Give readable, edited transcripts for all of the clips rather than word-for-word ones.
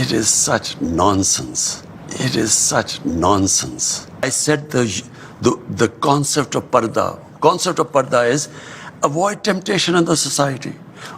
It is such nonsense. It is such nonsense. I said the concept of parda is avoid temptation in the society.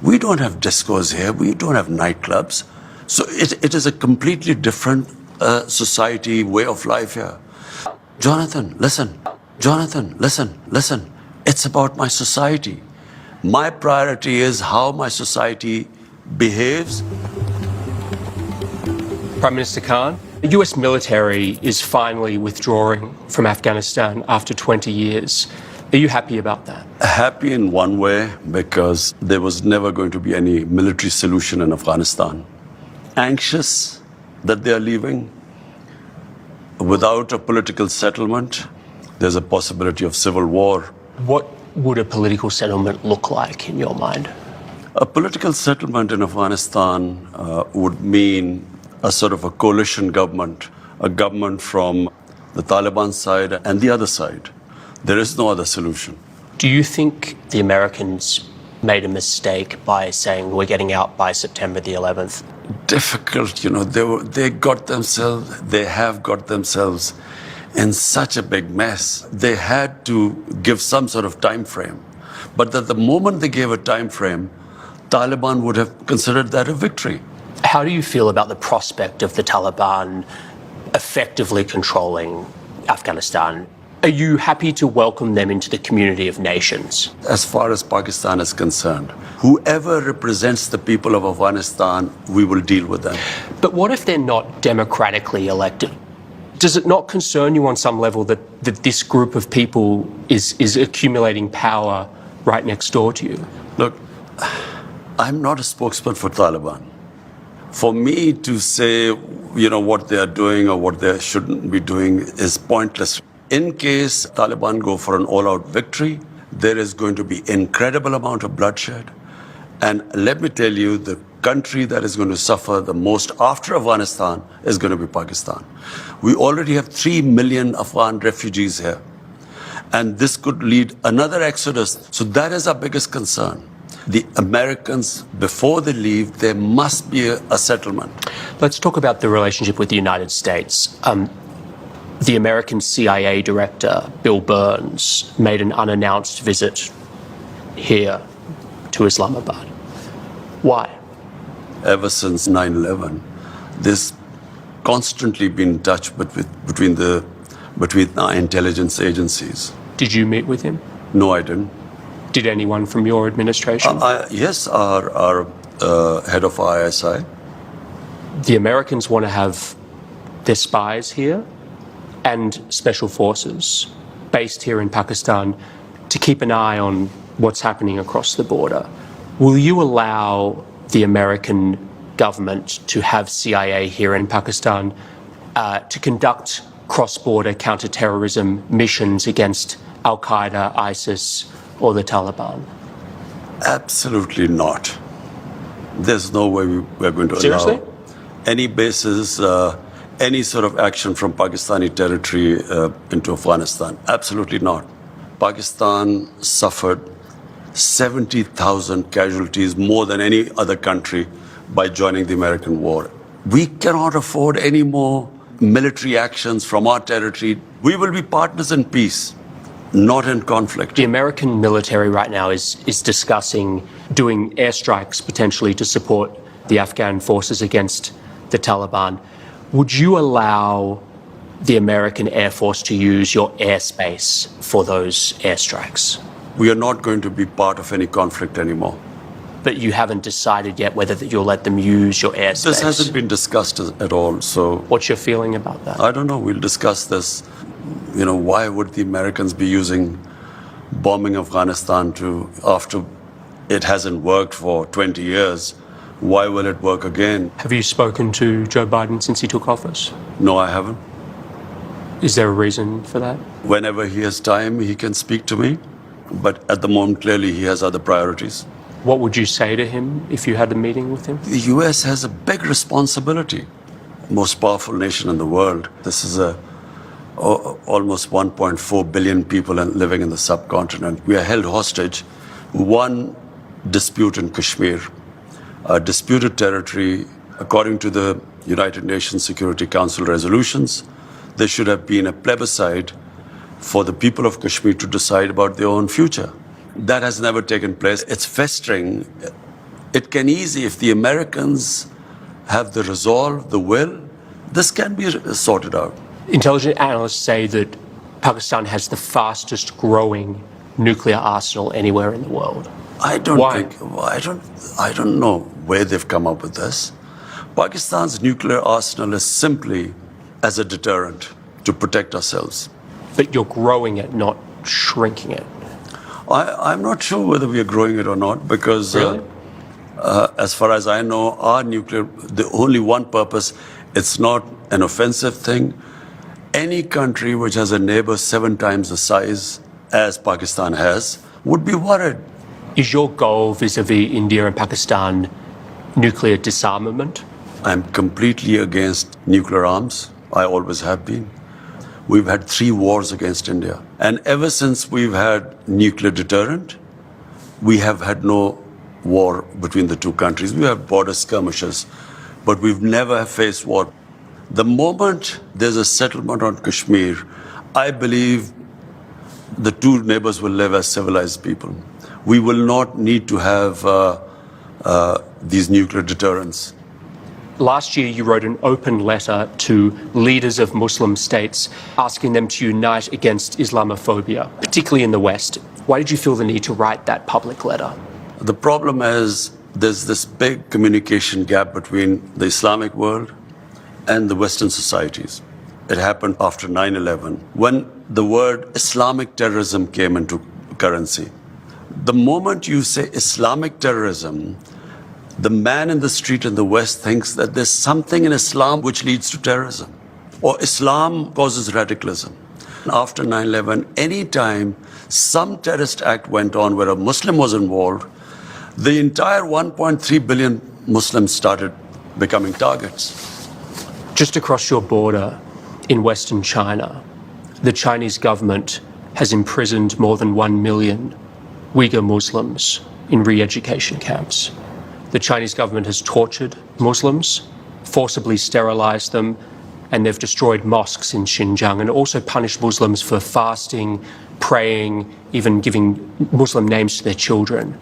We don't have discos here. We don't have nightclubs. So it is a completely different society, way of life here. Jonathan, listen. Jonathan, listen. It's about my society. My priority is how my society behaves. Prime Minister Khan, the US military is finally withdrawing from Afghanistan after 20 years. Are you happy about that? Happy in one way, because there was never going to be any military solution in Afghanistan. Anxious that they are leaving. Without a political settlement, there's a possibility of civil war. What would a political settlement look like in your mind? A political settlement in Afghanistan would mean a sort of a coalition government, a government from the Taliban side and the other side. There is no other solution. Do you think the Americans made a mistake by saying we're getting out by September the 11th? Difficult, they have got themselves in such a big mess. They had to give some sort of time frame. But at the moment they gave a time frame, Taliban would have considered that a victory. How do you feel about the prospect of the Taliban effectively controlling Afghanistan? Are you happy to welcome them into the community of nations? As far as Pakistan is concerned, whoever represents the people of Afghanistan, we will deal with them. But what if they're not democratically elected? Does it not concern you on some level that this group of people is accumulating power right next door to you? Look, I'm not a spokesman for Taliban. For me to say, what they are doing or what they shouldn't be doing is pointless. In case Taliban go for an all-out victory, there is going to be incredible amount of bloodshed. And let me tell you, the country that is going to suffer the most after Afghanistan is going to be Pakistan. We already have 3 million Afghan refugees here. And this could lead another exodus. So that is our biggest concern. The Americans, before they leave, there must be a settlement. Let's talk about the relationship with the United States. The American CIA director, Bill Burns, made an unannounced visit here to Islamabad. Why? Ever since 9/11, there's constantly been in touch between our intelligence agencies. Did you meet with him? No, I didn't. Did anyone from your administration? Yes, our head of ISI. The Americans want to have their spies here and special forces based here in Pakistan to keep an eye on what's happening across the border. Will you allow the American government to have CIA here in Pakistan to conduct cross-border counter-terrorism missions against Al-Qaeda, ISIS, or the Taliban? Absolutely not. There's no way we're going to Seriously? allow any bases, any sort of action from Pakistani territory into Afghanistan. Absolutely not. Pakistan suffered 70,000 casualties, more than any other country, by joining the American war. We cannot afford any more military actions from our territory. We will be partners in peace, not in conflict. The American military right now is discussing doing airstrikes potentially to support the Afghan forces against the Taliban. Would you allow the American Air Force to use your airspace for those airstrikes? We are not going to be part of any conflict anymore. But you haven't decided yet whether you'll let them use your airspace? This hasn't been discussed at all, so... What's your feeling about that? I don't know. We'll discuss this. Why would the Americans be using bombing Afghanistan after it hasn't worked for 20 years? Why will it work again? Have you spoken to Joe Biden since he took office? No, I haven't. Is there a reason for that? Whenever he has time, he can speak to me. But at the moment, clearly, he has other priorities. What would you say to him if you had a meeting with him? The US has a big responsibility. Most powerful nation in the world. This is almost 1.4 billion people living in the subcontinent. We are held hostage. One dispute in Kashmir, a disputed territory According to the United Nations Security Council resolutions, there should have been a plebiscite for the people of Kashmir to decide about their own future. That has never taken place. It's festering. It can easily, if the Americans have the resolve, the will, this can be sorted out. Intelligence analysts say that Pakistan has the fastest growing nuclear arsenal anywhere in the world. I don't Why? think, I don't know where they've come up with this. Pakistan's nuclear arsenal is simply as a deterrent to protect ourselves. But you're growing it, not shrinking it. I'm not sure whether we are growing it or not because, Really? as far as I know, our nuclear, the only one purpose, it's not an offensive thing. Any country which has a neighbor 7 times the size as Pakistan has would be worried. Is your goal vis-a-vis India and Pakistan nuclear disarmament? I'm completely against nuclear arms. I always have been. We've had 3 wars against India. And ever since we've had nuclear deterrent, we have had no war between the two countries. We have border skirmishes, but we've never faced war. The moment there's a settlement on Kashmir, I believe the two neighbors will live as civilized people. We will not need to have these nuclear deterrents. Last year, you wrote an open letter to leaders of Muslim states asking them to unite against Islamophobia, particularly in the West. Why did you feel the need to write that public letter? The problem is there's this big communication gap between the Islamic world and the Western societies. It happened after 9/11 when the word Islamic terrorism came into currency. The moment you say Islamic terrorism, the man in the street in the West thinks that there's something in Islam which leads to terrorism, or Islam causes radicalism. After 9/11, any time some terrorist act went on where a Muslim was involved, the entire 1.3 billion Muslims started becoming targets. Just across your border in Western China, the Chinese government has imprisoned more than 1 million Uyghur Muslims in re-education camps. The Chinese government has tortured Muslims, forcibly sterilized them, and they've destroyed mosques in Xinjiang and also punished Muslims for fasting, praying, even giving Muslim names to their children.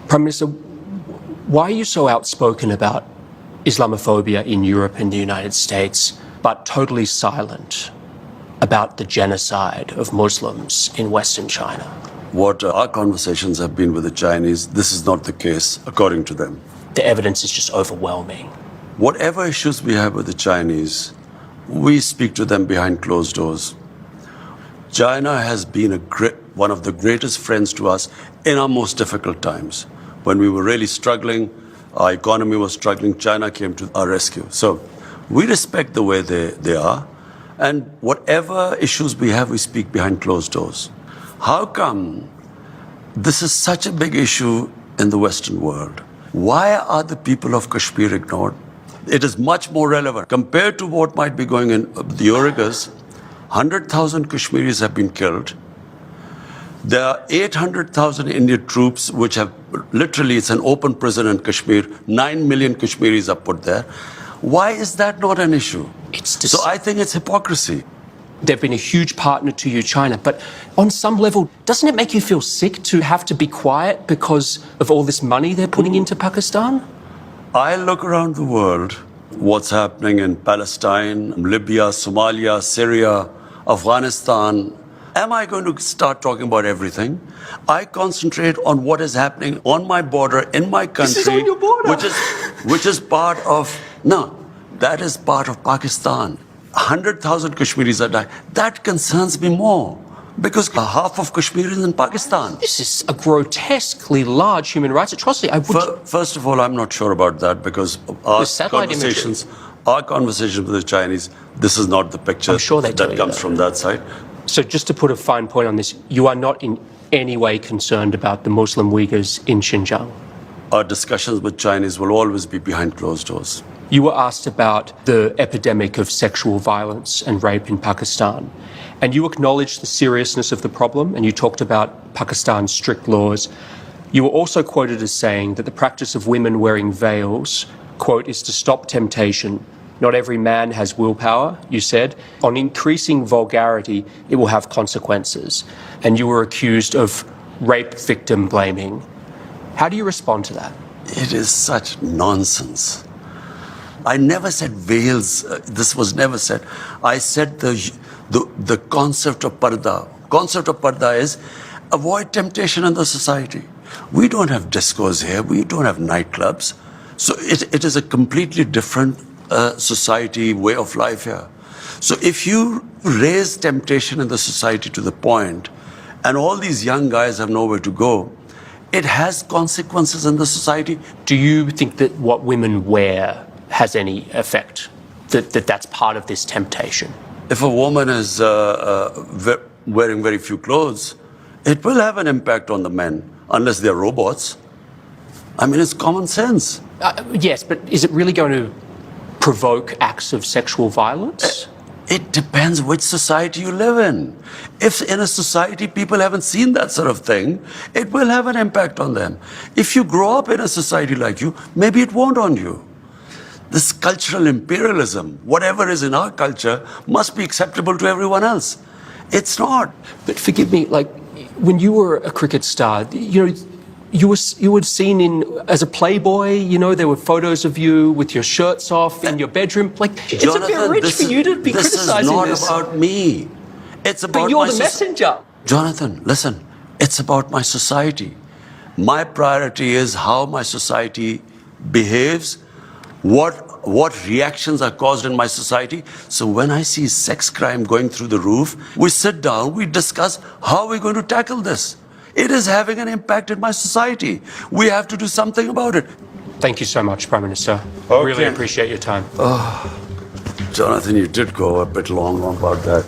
Prime Minister, why are you so outspoken about Islamophobia in Europe and the United States, but totally silent about the genocide of Muslims in Western China? What our conversations have been with the Chinese, this is not the case, according to them. The evidence is just overwhelming. Whatever issues we have with the Chinese, we speak to them behind closed doors. China has been one of the greatest friends to us in our most difficult times. When we were really struggling, our economy was struggling, China came to our rescue. So we respect the way they are, and whatever issues we have, we speak behind closed doors. How come this is such a big issue in the Western world? Why are the people of Kashmir ignored? It is much more relevant. Compared to what might be going in the Uyghurs, 100,000 Kashmiris have been killed. There are 800,000 Indian troops which have literally, it's an open prison in Kashmir. 9 million Kashmiris are put there. Why is that not an issue? So I think it's hypocrisy. They've been a huge partner to you, China, but on some level, doesn't it make you feel sick to have to be quiet because of all this money they're putting into Pakistan? I look around the world, what's happening in Palestine, Libya, Somalia, Syria, Afghanistan. Am I going to start talking about everything? I concentrate on what is happening on my border, in my country. This is on your border. Which is part of, no, that is part of Pakistan. 100,000 Kashmiris are dying. That concerns me more because half of Kashmir is in Pakistan. This is a grotesquely large human rights atrocity. First of all, I'm not sure about that because our satellite conversations with the Chinese, this is not the picture I'm sure that comes from that side. So just to put a fine point on this, you are not in any way concerned about the Muslim Uyghurs in Xinjiang? Our discussions with Chinese will always be behind closed doors. You were asked about the epidemic of sexual violence and rape in Pakistan, and you acknowledged the seriousness of the problem, and you talked about Pakistan's strict laws. You were also quoted as saying that the practice of women wearing veils quote, is to stop temptation. Not every man has willpower, you said. On increasing vulgarity, it will have consequences. And you were accused of rape victim blaming. How do you respond to that? It is such nonsense. I never said veils. This was never said. I said the concept of parda. Concept of parda is avoid temptation in the society. We don't have discos here. We don't have nightclubs. So it is a completely different society, way of life here. So if you raise temptation in the society to the point, and all these young guys have nowhere to go, it has consequences in the society. Do you think that what women wear has any effect? That's part of this temptation? If a woman is wearing very few clothes, it will have an impact on the men, unless they're robots. I mean, it's common sense. Yes, but is it really going to provoke acts of sexual violence? It depends which society you live in. If in a society people haven't seen that sort of thing, it will have an impact on them. If you grow up in a society like you, maybe it won't on you. This cultural imperialism, whatever is in our culture, must be acceptable to everyone else. It's not. But forgive me, like, when you were a cricket star, you were seen as a playboy, there were photos of you with your shirts off in your bedroom. Like, Jonathan, it's a bit rich for you to be criticizing this. This is not about me. It's about but you're the messenger. Jonathan, listen, it's about my society. My priority is how my society behaves, what reactions are caused in my society. So when I see sex crime going through the roof, we sit down, we discuss how we're going to tackle this. It is having an impact in my society. We have to do something about it. Thank you so much, Prime Minister. Okay. Really appreciate your time. Jonathan, you did go a bit long about that.